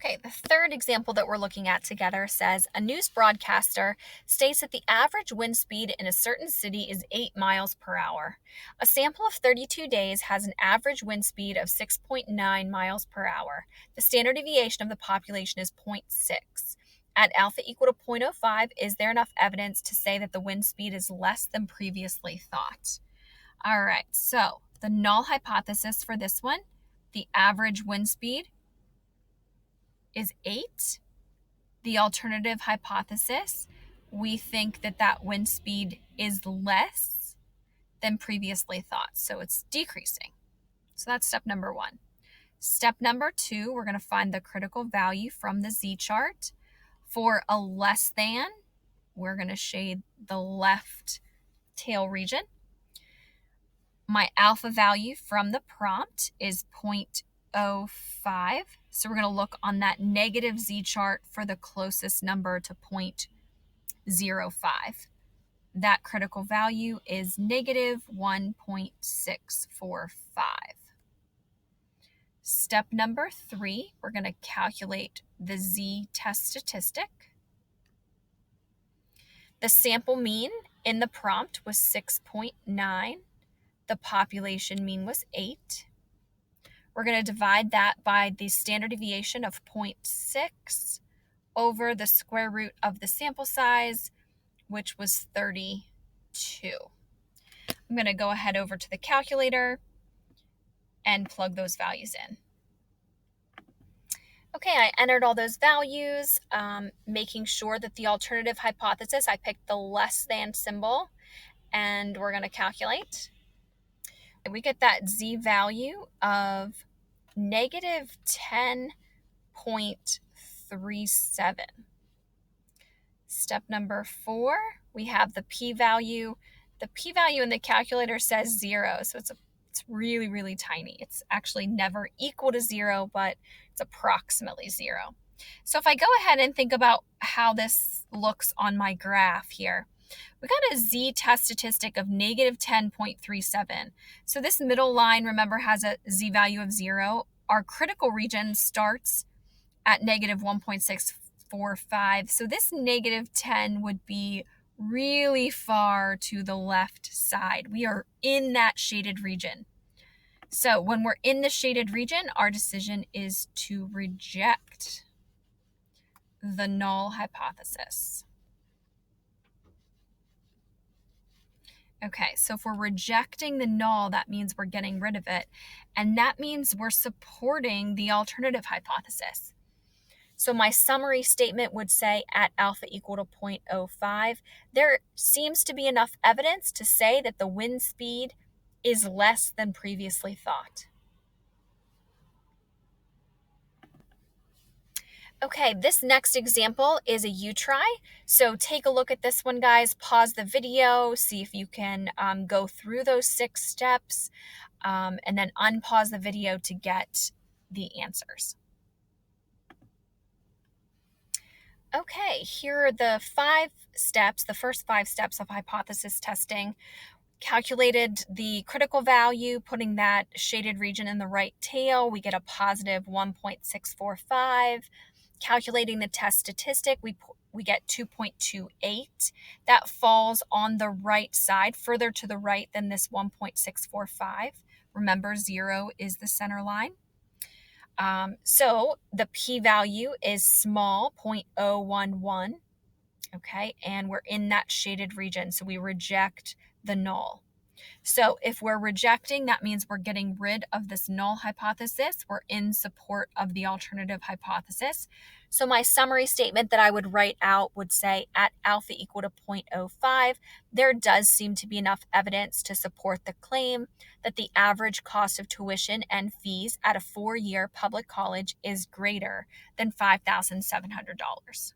Okay, the third example that we're looking at together says a news broadcaster states that the average wind speed in a certain city is 8 miles per hour. A sample of 32 days has an average wind speed of 6.9 miles per hour. The standard deviation of the population is 0.6. At alpha equal to 0.05, is there enough evidence to say that the wind speed is less than previously thought? All right, so the null hypothesis for this one, the average wind speed is 8. The alternative hypothesis, we think that that wind speed is less than previously thought, so it's decreasing. So that's step number 1. Step number 2, we're going to find the critical value from the z-chart. For a less than, we're going to shade the left tail region. My alpha value from the prompt is 0.05. So we're going to look on that negative z-chart for the closest number to 0.05. That critical value is negative 1.645. Step number 3, we're going to calculate the z-test statistic. The sample mean in the prompt was 6.9. The population mean was 8. We're going to divide that by the standard deviation of 0.6 over the square root of the sample size, which was 32. I'm going to go ahead over to the calculator and plug those values in. Okay, I entered all those values, making sure that the alternative hypothesis, I picked the less than symbol, and we're going to calculate. We get that z value of negative 10.37. Step number 4, we have the p-value. The p-value in the calculator says 0, so it's really, really tiny. It's actually never equal to 0, but it's approximately 0. So if I go ahead and think about how this looks on my graph here, we got a z-test statistic of negative 10.37. So this middle line, remember, has a z-value of 0. Our critical region starts at negative 1.645. So this negative 10 would be really far to the left side. We are in that shaded region. So when we're in the shaded region, our decision is to reject the null hypothesis. Okay, so if we're rejecting the null, that means we're getting rid of it. And that means we're supporting the alternative hypothesis. So my summary statement would say at alpha equal to 0.05, there seems to be enough evidence to say that the wind speed is less than previously thought. Okay, this next example is a U-try. So take a look at this one, guys. Pause the video, see if you can go through those 6 steps, and then unpause the video to get the answers. Okay, here are the 5 steps, the first 5 steps of hypothesis testing. Calculated the critical value, putting that shaded region in the right tail, we get a positive 1.645. Calculating the test statistic, we get 2.28. That falls on the right side, further to the right than this 1.645. Remember, 0 is the center line. So the p-value is small, 0.011. Okay, and we're in that shaded region, so we reject the null. So if we're rejecting, that means we're getting rid of this null hypothesis. We're in support of the alternative hypothesis. So my summary statement that I would write out would say at alpha equal to 0.05, there does seem to be enough evidence to support the claim that the average cost of tuition and fees at a 4-year public college is greater than $5,700.